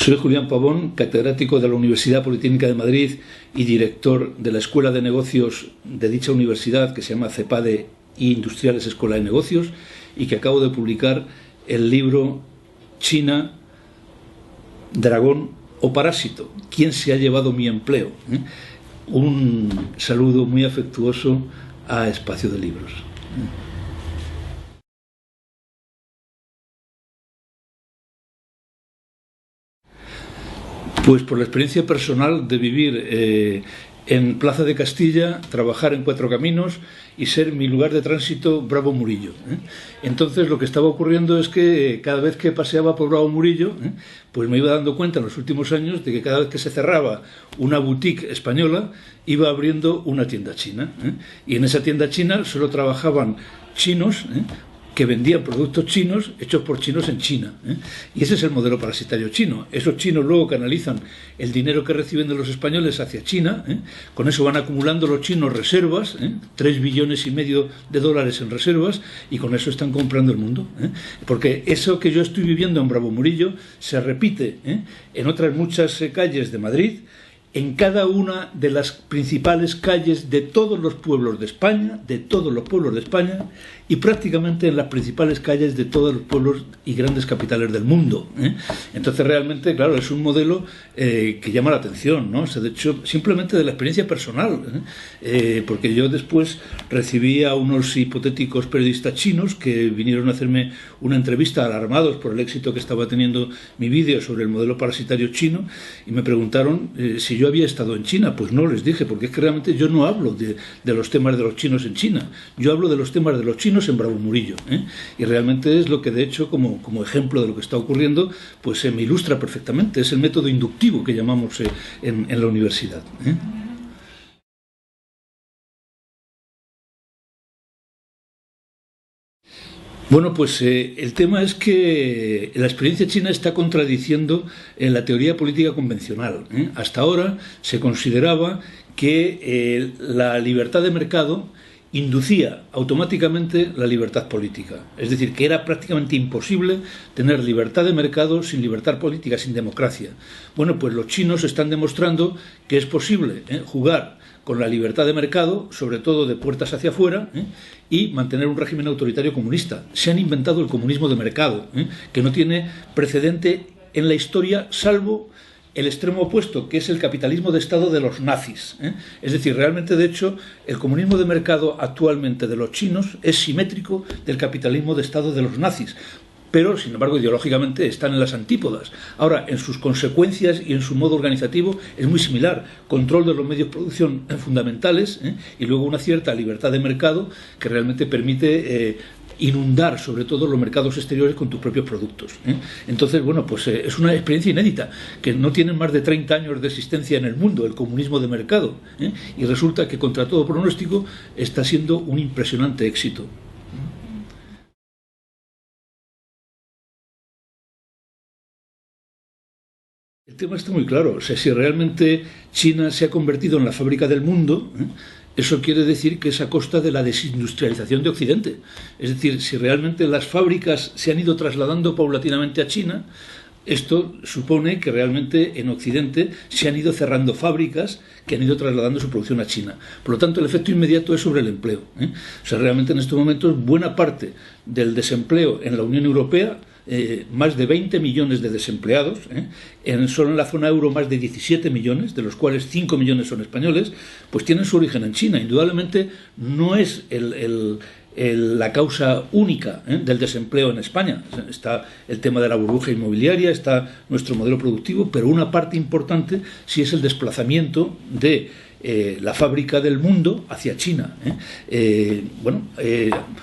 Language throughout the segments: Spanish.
Soy Julián Pavón, catedrático de la Universidad Politécnica de Madrid y director de la Escuela de Negocios de dicha universidad, que se llama CEPADE y Industriales Escuela de Negocios, y que acabo de publicar el libro China, Dragón o Parásito, ¿quién se ha llevado mi empleo? Un saludo muy afectuoso a Espacio de Libros. Pues por la experiencia personal de vivir en Plaza de Castilla, trabajar en Cuatro Caminos y ser mi lugar de tránsito Bravo Murillo. Entonces lo que estaba ocurriendo es que cada vez que paseaba por Bravo Murillo, pues me iba dando cuenta en los últimos años de que cada vez que se cerraba una boutique española, iba abriendo una tienda china. Y en esa tienda china solo trabajaban chinos, que vendían productos chinos hechos por chinos en China. Y ese es el modelo parasitario chino. Esos chinos luego canalizan el dinero que reciben de los españoles hacia China. Con eso van acumulando los chinos reservas, 3,5 billones de dólares en reservas, y con eso están comprando el mundo. Porque eso que yo estoy viviendo en Bravo Murillo se repite en otras muchas calles de Madrid, en cada una de las principales calles de todos los pueblos de España, y prácticamente en las principales calles de todos los pueblos y grandes capitales del mundo. Entonces realmente, claro, es un modelo que llama la atención, ¿no? O sea, de hecho, simplemente de la experiencia personal, porque yo después recibí a unos hipotéticos periodistas chinos que vinieron a hacerme una entrevista alarmados por el éxito que estaba teniendo mi vídeo sobre el modelo parasitario chino, y me preguntaron si yo había estado en China. Pues no, les dije, porque es que realmente yo no hablo de los temas de los chinos en China, yo hablo de los temas de los chinos en Bravo Murillo, y realmente es lo que, de hecho, como ejemplo de lo que está ocurriendo, pues se me ilustra perfectamente. Es el método inductivo que llamamos en la universidad. Bueno, pues el tema es que la experiencia china está contradiciendo la teoría política convencional. Hasta ahora se consideraba que la libertad de mercado inducía automáticamente la libertad política. Es decir, que era prácticamente imposible tener libertad de mercado sin libertad política, sin democracia. Bueno, pues los chinos están demostrando que es posible jugar con la libertad de mercado, sobre todo de puertas hacia afuera, y mantener un régimen autoritario comunista. Se han inventado el comunismo de mercado, que no tiene precedente en la historia, salvo el extremo opuesto, que es el capitalismo de Estado de los nazis. Es decir, realmente, de hecho, el comunismo de mercado actualmente de los chinos es simétrico del capitalismo de Estado de los nazis, pero, sin embargo, ideológicamente están en las antípodas. Ahora, en sus consecuencias y en su modo organizativo es muy similar. Control de los medios de producción fundamentales, y luego una cierta libertad de mercado que realmente permite inundar sobre todo los mercados exteriores con tus propios productos. Entonces, bueno, pues es una experiencia inédita, que no tiene más de 30 años de existencia en el mundo, el comunismo de mercado, y resulta que, contra todo pronóstico, está siendo un impresionante éxito. El tema está muy claro. O sea, si realmente China se ha convertido en la fábrica del mundo, eso quiere decir que es a costa de la desindustrialización de Occidente. Es decir, si realmente las fábricas se han ido trasladando paulatinamente a China, esto supone que realmente en Occidente se han ido cerrando fábricas que han ido trasladando su producción a China. Por lo tanto, el efecto inmediato es sobre el empleo. O sea, realmente en estos momentos buena parte del desempleo en la Unión Europea, más de 20 millones de desempleados, solo en la zona euro más de 17 millones, de los cuales 5 millones son españoles, pues tienen su origen en China. Indudablemente no es la causa única del desempleo en España. Está el tema de la burbuja inmobiliaria, está nuestro modelo productivo, pero una parte importante sí es el desplazamiento de la fábrica del mundo hacia China.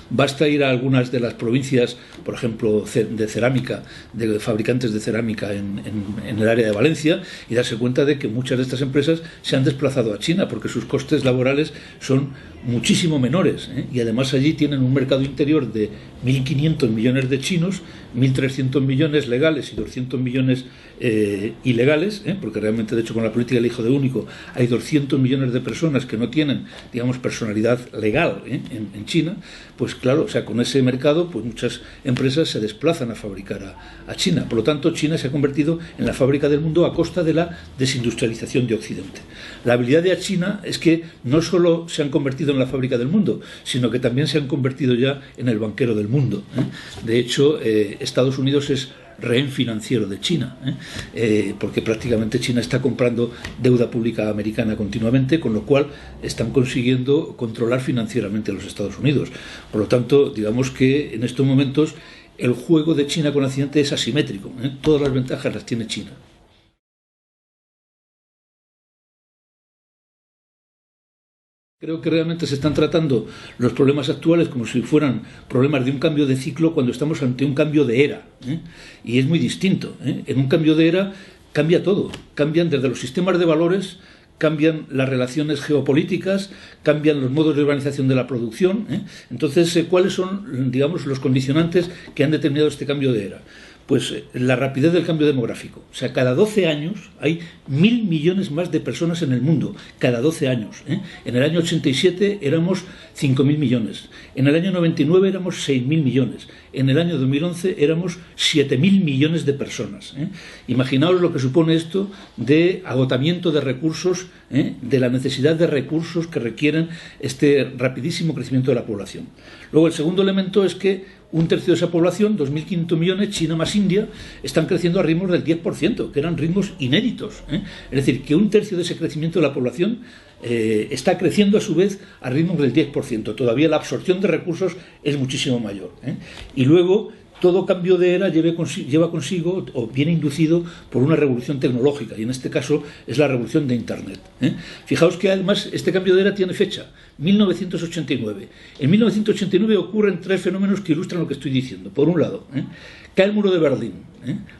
Basta ir a algunas de las provincias, por ejemplo, de cerámica, de fabricantes de cerámica en el área de Valencia, y darse cuenta de que muchas de estas empresas se han desplazado a China porque sus costes laborales son muchísimo menores, y además allí tienen un mercado interior de 1.500 millones de chinos, 1.300 millones legales y 200 millones ilegales, porque realmente, de hecho, con la política del hijo de único hay 200 millones de personas que no tienen, digamos, personalidad legal en China. Pues claro, o sea, con ese mercado, pues muchas empresas se desplazan a fabricar a China. Por lo tanto, China se ha convertido en la fábrica del mundo a costa de la desindustrialización de Occidente. La habilidad de China es que no solo se han convertido en la fábrica del mundo, sino que también se han convertido ya en el banquero del mundo. De hecho, Estados Unidos es rehén financiero de China, porque prácticamente China está comprando deuda pública americana continuamente, con lo cual están consiguiendo controlar financieramente a los Estados Unidos. Por lo tanto, digamos que en estos momentos el juego de China con Occidente es asimétrico, todas las ventajas las tiene China. Creo que realmente se están tratando los problemas actuales como si fueran problemas de un cambio de ciclo cuando estamos ante un cambio de era. Y es muy distinto. En un cambio de era cambia todo. Cambian desde los sistemas de valores, cambian las relaciones geopolíticas, cambian los modos de organización de la producción. Entonces, ¿cuáles son, digamos, los condicionantes que han determinado este cambio de era? Pues la rapidez del cambio demográfico. O sea, cada 12 años hay 1.000 millones más de personas en el mundo. Cada 12 años. En el año 87 éramos 5.000 millones. En el año 99 éramos 6.000 millones. En el año 2011 éramos 7.000 millones de personas. Imaginaos lo que supone esto de agotamiento de recursos, de la necesidad de recursos que requieren este rapidísimo crecimiento de la población. Luego, el segundo elemento es que un tercio de esa población, 2.500 millones, China más India, están creciendo a ritmos del 10%, que eran ritmos inéditos. Es decir, que un tercio de ese crecimiento de la población está creciendo a su vez a ritmos del 10%. Todavía la absorción de recursos es muchísimo mayor. Y luego, todo cambio de era lleva consigo o viene inducido por una revolución tecnológica, y en este caso es la revolución de Internet. Fijaos que además este cambio de era tiene fecha, 1989. En 1989 ocurren tres fenómenos que ilustran lo que estoy diciendo. Por un lado, cae el muro de Berlín.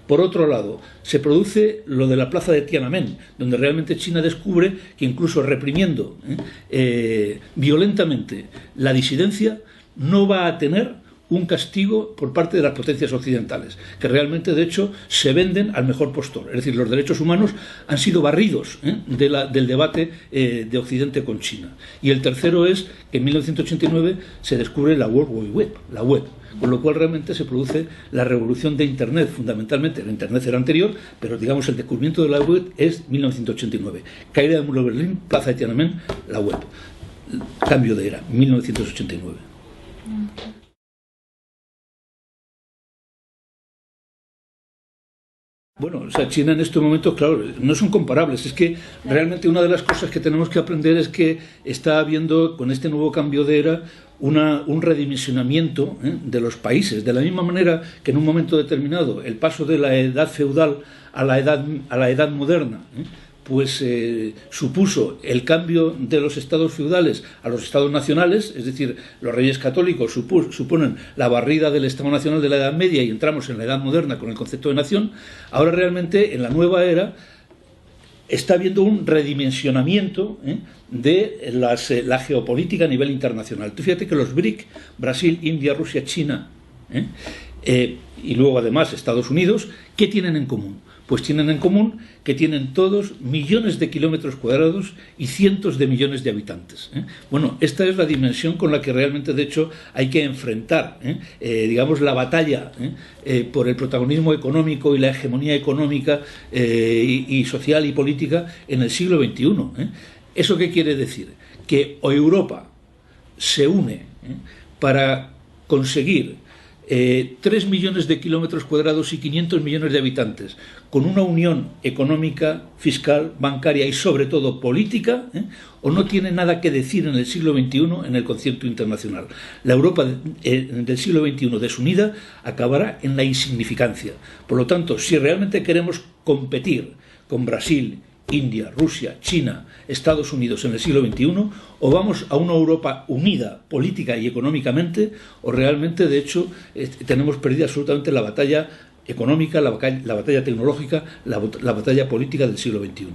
Por otro lado, se produce lo de la plaza de Tiananmen, donde realmente China descubre que incluso reprimiendo violentamente la disidencia no va a tener un castigo por parte de las potencias occidentales, que realmente, de hecho, se venden al mejor postor. Es decir, los derechos humanos han sido barridos del debate de Occidente con China. Y el tercero es que en 1989 se descubre la World Wide Web, la web, con lo cual realmente se produce la revolución de Internet, fundamentalmente. El Internet era anterior, pero digamos el descubrimiento de la web es 1989. Caída del muro de Berlín, plaza de Tiananmen, la web. Cambio de era, 1989. Bueno, o sea, China en estos momentos, claro, no son comparables. Es que realmente una de las cosas que tenemos que aprender es que está habiendo, con este nuevo cambio de era, un redimensionamiento de los países. De la misma manera que en un momento determinado el paso de la edad feudal a la edad moderna, pues supuso el cambio de los estados feudales a los estados nacionales, es decir, los reyes católicos suponen la barrida del estado nacional de la Edad Media y entramos en la Edad Moderna con el concepto de nación. Ahora realmente en la nueva era está habiendo un redimensionamiento de la geopolítica a nivel internacional. Tú fíjate que los BRIC, Brasil, India, Rusia, China, y luego además Estados Unidos, ¿qué tienen en común? Pues tienen en común que tienen todos millones de kilómetros cuadrados y cientos de millones de habitantes. Bueno, esta es la dimensión con la que realmente, de hecho, hay que enfrentar, digamos, la batalla por el protagonismo económico y la hegemonía económica y social y política en el siglo XXI. ¿Eso qué quiere decir? Que Europa se une para conseguir 3 millones de kilómetros cuadrados y 500 millones de habitantes, con una unión económica, fiscal, bancaria y sobre todo política, o no tiene nada que decir en el siglo XXI en el concierto internacional. La Europa del siglo XXI desunida acabará en la insignificancia. Por lo tanto, si realmente queremos competir con Brasil, India, Rusia, China, Estados Unidos en el siglo XXI, o vamos a una Europa unida política y económicamente, o realmente, de hecho, tenemos perdida absolutamente la batalla económica, la batalla tecnológica, la batalla política del siglo XXI.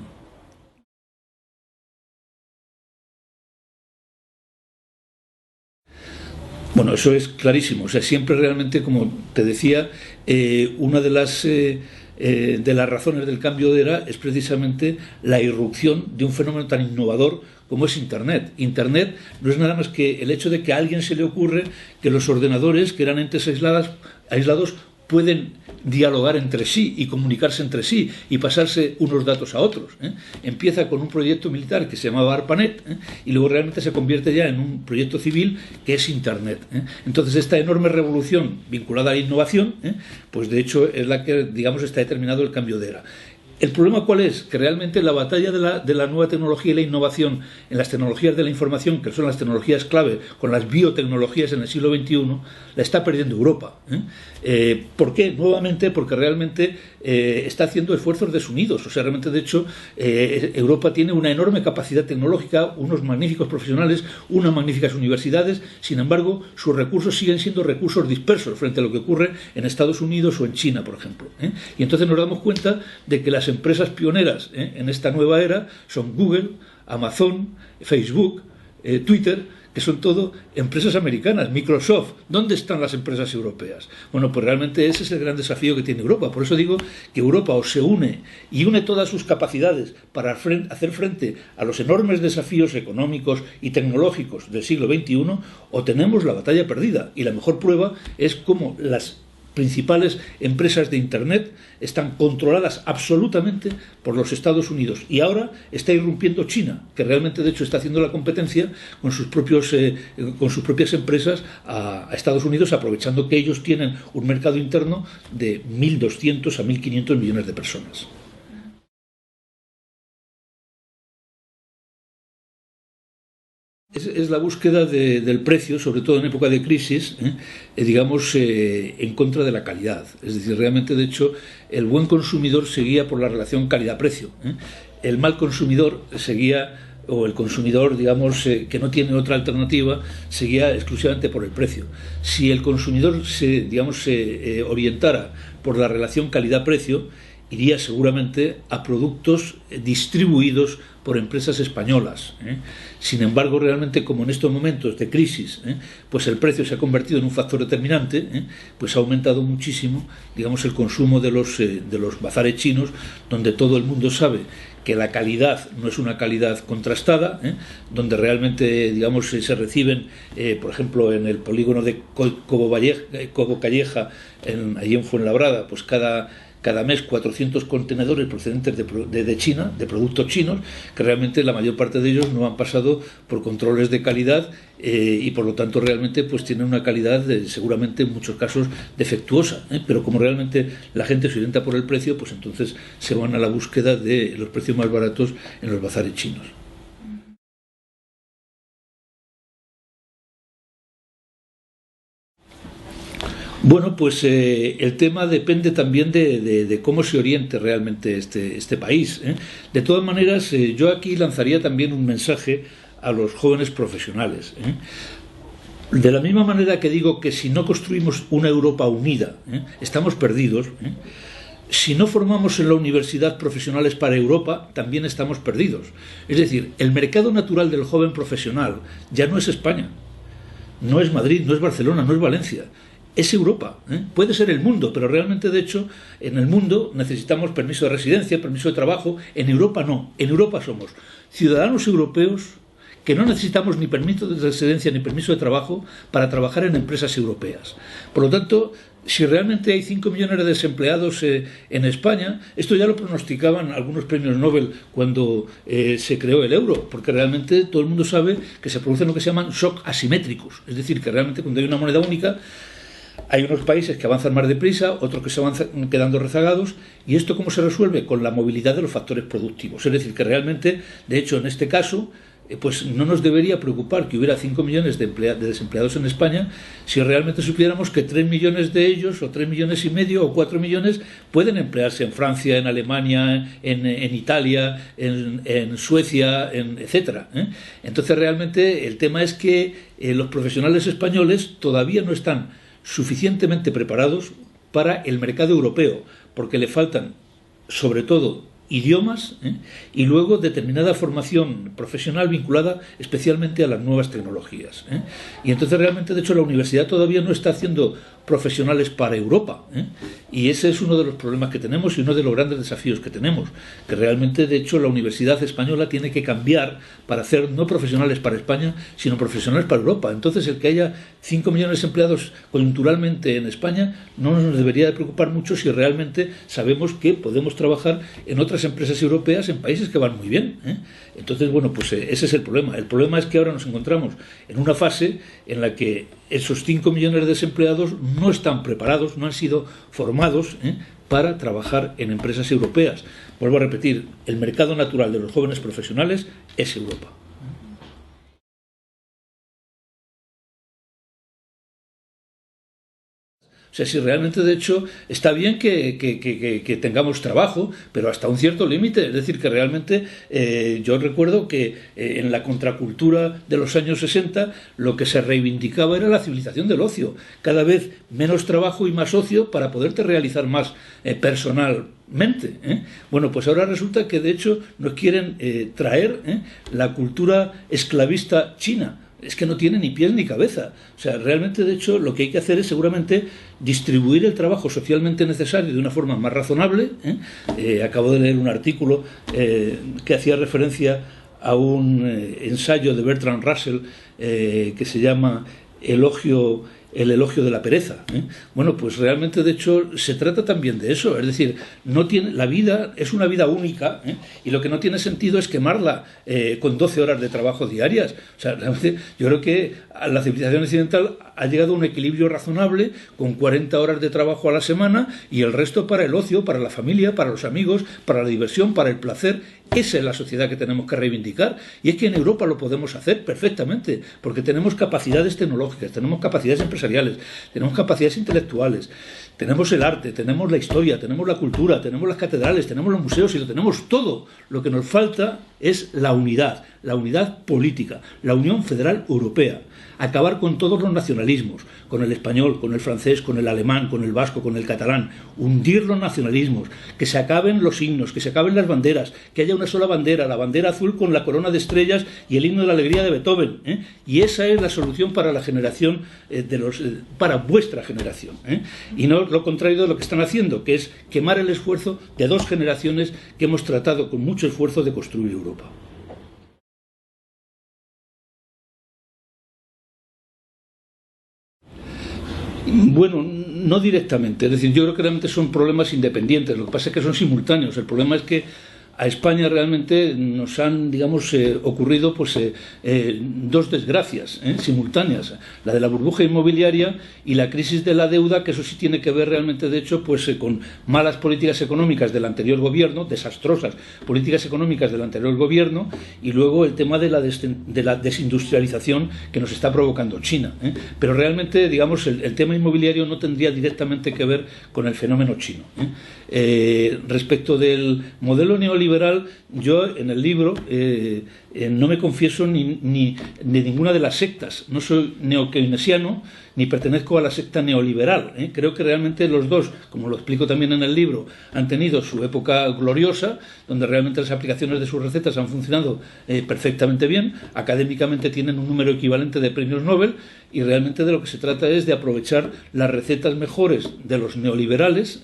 Bueno, eso es clarísimo. O sea, siempre realmente, como te decía, una de las razones del cambio de era es precisamente la irrupción de un fenómeno tan innovador como es Internet. Internet no es nada más que el hecho de que a alguien se le ocurre que los ordenadores, que eran entes aislados, pueden dialogar entre sí y comunicarse entre sí y pasarse unos datos a otros. Empieza con un proyecto militar que se llamaba ARPANET, y luego realmente se convierte ya en un proyecto civil que es Internet. Entonces esta enorme revolución vinculada a la innovación, pues de hecho es la que, digamos, está determinado el cambio de era. ¿El problema cuál es? Que realmente la batalla de la nueva tecnología y la innovación en las tecnologías de la información, que son las tecnologías clave, con las biotecnologías en el siglo XXI, la está perdiendo Europa. ¿Por qué? Nuevamente porque realmente está haciendo esfuerzos desunidos. O sea, realmente, de hecho, Europa tiene una enorme capacidad tecnológica, unos magníficos profesionales, unas magníficas universidades. Sin embargo, sus recursos siguen siendo recursos dispersos frente a lo que ocurre en Estados Unidos o en China, por ejemplo. Y entonces nos damos cuenta de que las empresas pioneras en esta nueva era son Google, Amazon, Facebook, Twitter, que son todo empresas americanas, Microsoft. ¿Dónde están las empresas europeas? Bueno, pues realmente ese es el gran desafío que tiene Europa. Por eso digo que Europa o se une y une todas sus capacidades para hacer frente a los enormes desafíos económicos y tecnológicos del siglo XXI, o tenemos la batalla perdida. Y la mejor prueba es cómo las principales empresas de Internet están controladas absolutamente por los Estados Unidos, y ahora está irrumpiendo China, que realmente de hecho está haciendo la competencia con sus propias empresas a Estados Unidos, aprovechando que ellos tienen un mercado interno de 1.200 a 1.500 millones de personas. Es la búsqueda del precio, sobre todo en época de crisis, digamos, en contra de la calidad. Es decir, realmente, de hecho, el buen consumidor seguía por la relación calidad-precio. El mal consumidor seguía, o el consumidor, digamos, que no tiene otra alternativa, seguía exclusivamente por el precio. Si el consumidor se orientara por la relación calidad-precio, iría seguramente a productos distribuidos por empresas españolas. Sin embargo, realmente, como en estos momentos de crisis, pues el precio se ha convertido en un factor determinante, pues ha aumentado muchísimo, digamos, el consumo de los bazares chinos, donde todo el mundo sabe que la calidad no es una calidad contrastada, donde realmente, digamos, se reciben, por ejemplo, en el polígono de Cobo Calleja, allí en Fuenlabrada, pues cada mes 400 contenedores procedentes de China, de productos chinos, que realmente la mayor parte de ellos no han pasado por controles de calidad, y por lo tanto realmente pues tienen una calidad seguramente en muchos casos defectuosa, pero como realmente la gente se orienta por el precio, pues entonces se van a la búsqueda de los precios más baratos en los bazares chinos. Bueno, pues el tema depende también de cómo se oriente realmente este país. De todas maneras, yo aquí lanzaría también un mensaje a los jóvenes profesionales. De la misma manera que digo que si no construimos una Europa unida, estamos perdidos. Si no formamos en la universidad profesionales para Europa, también estamos perdidos. Es decir, el mercado natural del joven profesional ya no es España, no es Madrid, no es Barcelona, no es Valencia. Es Europa, puede ser el mundo, pero realmente, de hecho, en el mundo necesitamos permiso de residencia, permiso de trabajo. En Europa no. En Europa somos ciudadanos europeos que no necesitamos ni permiso de residencia ni permiso de trabajo para trabajar en empresas europeas. Por lo tanto, si realmente hay 5 millones de desempleados en España, esto ya lo pronosticaban algunos premios Nobel cuando se creó el euro, porque realmente todo el mundo sabe que se producen lo que se llaman shocks asimétricos. Es decir, que realmente cuando hay una moneda única, hay unos países que avanzan más deprisa, otros que se van quedando rezagados. ¿Y esto cómo se resuelve? Con la movilidad de los factores productivos. Es decir, que realmente, de hecho, en este caso, pues no nos debería preocupar que hubiera 5 millones de desempleados en España, si realmente supiéramos que 3 millones de ellos, o 3 millones y medio, o 4 millones, pueden emplearse en Francia, en Alemania, en Italia, en Suecia, etcétera. Entonces, realmente, el tema es que los profesionales españoles todavía no están suficientemente preparados para el mercado europeo, porque le faltan, sobre todo, idiomas, y luego determinada formación profesional vinculada especialmente a las nuevas tecnologías. Y entonces realmente, de hecho, la universidad todavía no está haciendo profesionales para Europa, y ese es uno de los problemas que tenemos y uno de los grandes desafíos que tenemos, que realmente, de hecho, la universidad española tiene que cambiar para hacer no profesionales para España, sino profesionales para Europa. Entonces, el que haya 5 millones de empleados coyunturalmente en España no nos debería de preocupar mucho si realmente sabemos que podemos trabajar en otras empresas europeas en países que van muy bien. Entonces, bueno, pues ese es el problema. El problema es que ahora nos encontramos en una fase en la que esos 5 millones de desempleados no están preparados, no han sido formados para trabajar en empresas europeas. Vuelvo a repetir, el mercado natural de los jóvenes profesionales es Europa. O sea, si realmente, de hecho, está bien que tengamos trabajo, pero hasta un cierto límite. Es decir, que realmente yo recuerdo que en la contracultura de los años 60 lo que se reivindicaba era la civilización del ocio. Cada vez menos trabajo y más ocio para poderte realizar más personalmente. Bueno, pues ahora resulta que, de hecho, nos quieren traer la cultura esclavista china. Es que no tiene ni pies ni cabeza. O sea, realmente, de hecho, lo que hay que hacer es seguramente distribuir el trabajo socialmente necesario de una forma más razonable. Acabo de leer un artículo que hacía referencia a un ensayo de Bertrand Russell que se llama El elogio de la pereza. Bueno, pues realmente, de hecho, se trata también de eso. Es decir, la vida es una vida única, y lo que no tiene sentido es quemarla con 12 horas de trabajo diarias. O sea, realmente yo creo que la civilización occidental ha llegado a un equilibrio razonable con 40 horas de trabajo a la semana y el resto para el ocio, para la familia, para los amigos, para la diversión, para el placer. Esa es la sociedad que tenemos que reivindicar, y es que en Europa lo podemos hacer perfectamente, porque tenemos capacidades tecnológicas, tenemos capacidades empresariales, tenemos capacidades intelectuales, tenemos el arte, tenemos la historia, tenemos la cultura, tenemos las catedrales, tenemos los museos y lo tenemos todo. Lo que nos falta es la unidad política, la Unión Federal Europea. Acabar con todos los nacionalismos, con el español, con el francés, con el alemán, con el vasco, con el catalán, hundir los nacionalismos, que se acaben los himnos, que se acaben las banderas, que haya una sola bandera, la bandera azul con la corona de estrellas y el himno de la alegría de Beethoven. Y esa es la solución para la generación para vuestra generación. Y no lo contrario de lo que están haciendo, que es quemar el esfuerzo de 2 generaciones que hemos tratado con mucho esfuerzo de construir Europa. Bueno, no directamente. Es decir, yo creo que realmente son problemas independientes. Lo que pasa es que son simultáneos. El problema es que a España realmente nos han, digamos, ocurrido pues 2 desgracias simultáneas, la de la burbuja inmobiliaria y la crisis de la deuda, que eso sí tiene que ver realmente, de hecho, pues con malas políticas económicas del anterior gobierno, desastrosas políticas económicas del anterior gobierno, y luego el tema de la desindustrialización que nos está provocando China. Pero realmente, digamos, el tema inmobiliario no tendría directamente que ver con el fenómeno chino. Respecto del modelo neoliberal, yo en el libro no me confieso ni de ninguna de las sectas. No soy neokeynesiano ni pertenezco a la secta neoliberal. Creo que realmente los dos, como lo explico también en el libro, han tenido su época gloriosa, donde realmente las aplicaciones de sus recetas han funcionado perfectamente bien, académicamente tienen un número equivalente de premios Nobel, y realmente de lo que se trata es de aprovechar las recetas mejores de los neoliberales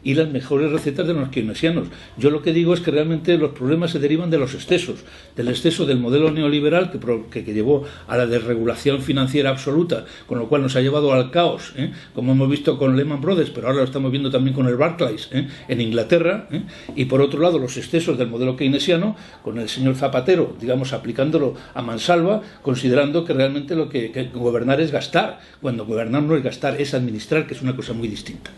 y las mejores recetas de los keynesianos. Yo lo que digo es que realmente los problemas se derivan de los excesos, del exceso del modelo neoliberal que llevó a la desregulación financiera absoluta, con lo cual nos ha llevado al caos, como hemos visto con Lehman Brothers, pero ahora lo estamos viendo también con el Barclays en Inglaterra, y por otro lado los excesos del modelo keynesiano, con el señor Zapatero, digamos, aplicándolo a mansalva, considerando que realmente lo que gobernar es gastar, cuando gobernar no es gastar, es administrar, que es una cosa muy distinta.